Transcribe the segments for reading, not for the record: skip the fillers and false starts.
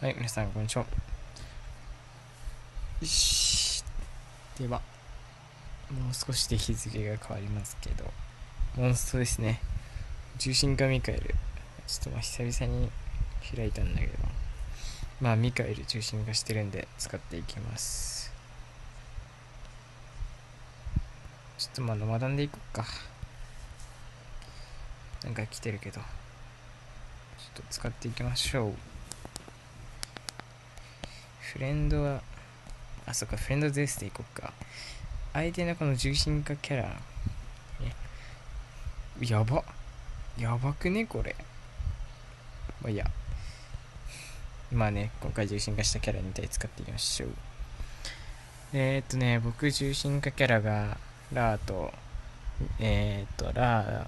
はい、皆さん、こんにちは。よし。では、もう少しで日付が変わりますけど、モンストですね。重心化ミカエル。ちょっと久々に開いたんだけど、ミカエル重心化してるんで、使っていきます。ちょっとノマダンでいこっか。なんか来てるけど、ちょっと使っていきましょう。フレンドは、そっか、フレンドゼウスでいこっか。相手のこの重心化キャラ、やば。やばくねこれ。いや。今回重心化したキャラ2体使っていきましょう。僕重心化キャラが、ラーと、ラー、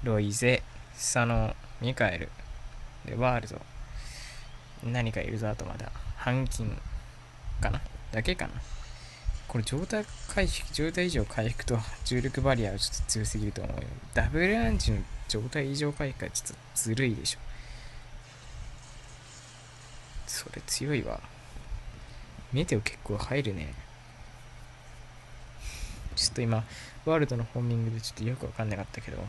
ロイゼ、サノ、ミカエル、で、ワールド、何かいるぞ、あとまだ、半金かなだけかな。これ状態異常回復と重力バリアはちょっと強すぎると思うよ。ダブルアンチの状態異常回復はちょっとずるいでしょ。それ強いわ。メテオ結構入るね。ちょっと今、ワールドのホーミングでちょっとよくわかんなかったけど。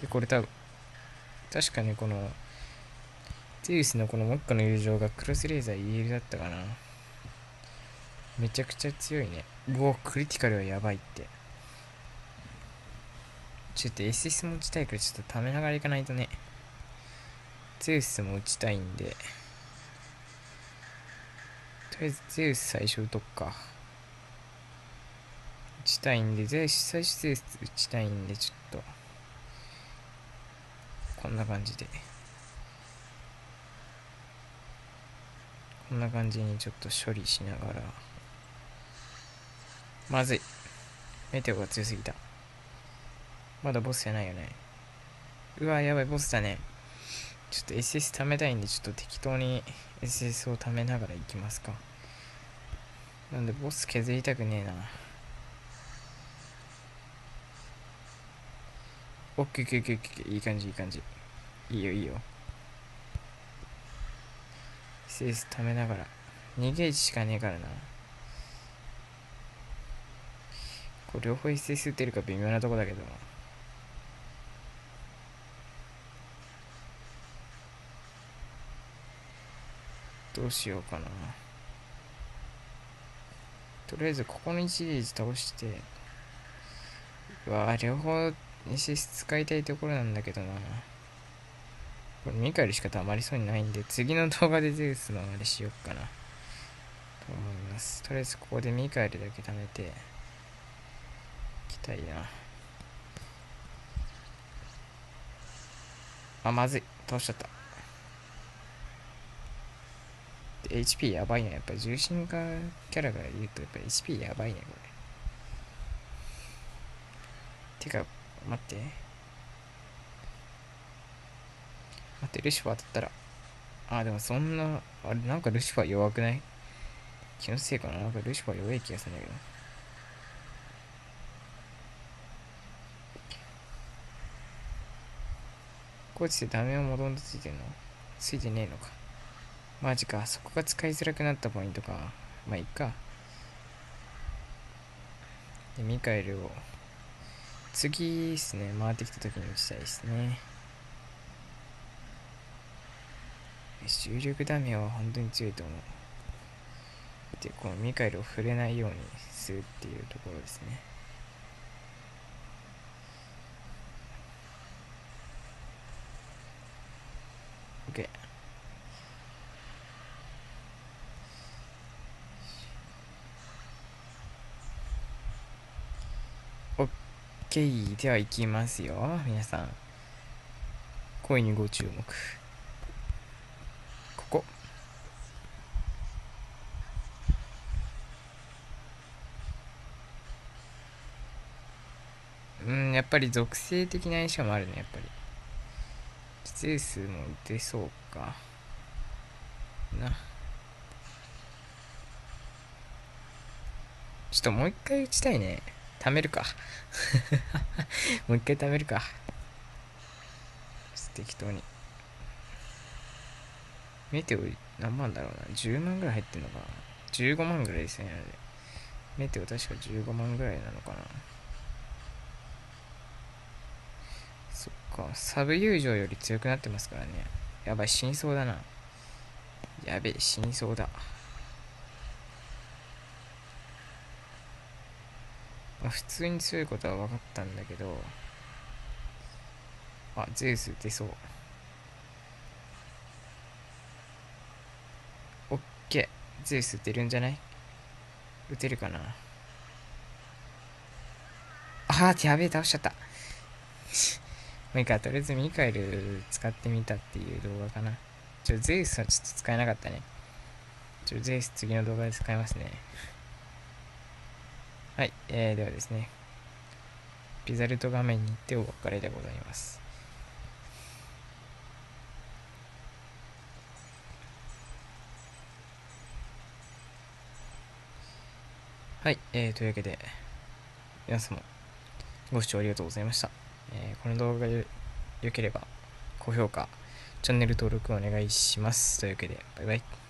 で、これ確かね、この、ゼウスのこのモッカの友情がクロスレーザー EL だったかな。めちゃくちゃ強いね。うお、クリティカルはやばいって。ちょっと SS も打ちたいからちょっとためながらいかないとね。ゼウスも打ちたいんで。とりあえずゼウス最初打とっか。打ちたいんで、最初ゼウス打ちたいんで、ちょっと。こんな感じで。こんな感じにちょっと処理しながら。まずい。メテオが強すぎた。まだボスじゃないよね。うわ、やばい、ボスだね。ちょっと SS 貯めたいんで、ちょっと適当に SS を貯めながらいきますか。なんで、ボス削りたくねえな。オッケーオッケーオッケーオッケー。いい感じ、いい感じ。いいよ、いいよ。SS 貯めながら。逃げ1しかねえからな。これ両方 SS 打てるか微妙なとこだけど。どうしようかな。とりあえずここの1リーズ倒して、うわぁ、両方 SS 使いたいところなんだけどな。これミカエルしか溜まりそうにないんで、次の動画でゼウスのあれしよっかな。と思います。とりあえずここでミカエルだけ貯めて、いきたいな。まずい。倒しちゃった。HP やばいね。やっぱ重心化キャラがいると、やっぱ HP やばいね、これ。てか、待って。待って、ルシファーだったら。でもそんな、あれ、なんかルシファー弱くない？気のせいかな。なんかルシファー弱い気がするんだけど。こっちでダメをもともとついてんの？ついてねえのか。マジか。そこが使いづらくなったポイントか。いっか。で、ミカエルを、次っすね。回ってきた時に打ちたいですね。重力ダメは本当に強いと思う。で、このミカエルを触れないようにするっていうところですね。OK。OK。では行きますよ。皆さん。声にご注目。ここ。やっぱり属性的な印象もあるね、やっぱり。ゼウスも出そうか。な。ちょっともう一回打ちたいね。貯めるか。もう一回貯めるか。適当に。メテオ何万だろうな。10万ぐらい入ってんのかな。15万ぐらいですね。メテオ確か15万ぐらいなのかな。そっか。サブ友情より強くなってますからね。やばい、死にそうだな。やべえ、死にそうだ。まあ、普通に強いことは分かったんだけど、あ、ゼウス出そう。オッケー。ゼウス出るんじゃない？打てるかな。やべえ、倒しちゃった。もういいか、とりあえずミカエル使ってみたっていう動画かな。ゼウスはちょっと使えなかったね。ゼウス次の動画で使いますね。はい、ではですね、リザルト画面に行ってお別れでございます。はい、というわけで、皆様、ご視聴ありがとうございました。この動画が良ければ、高評価、チャンネル登録お願いします。というわけで、バイバイ。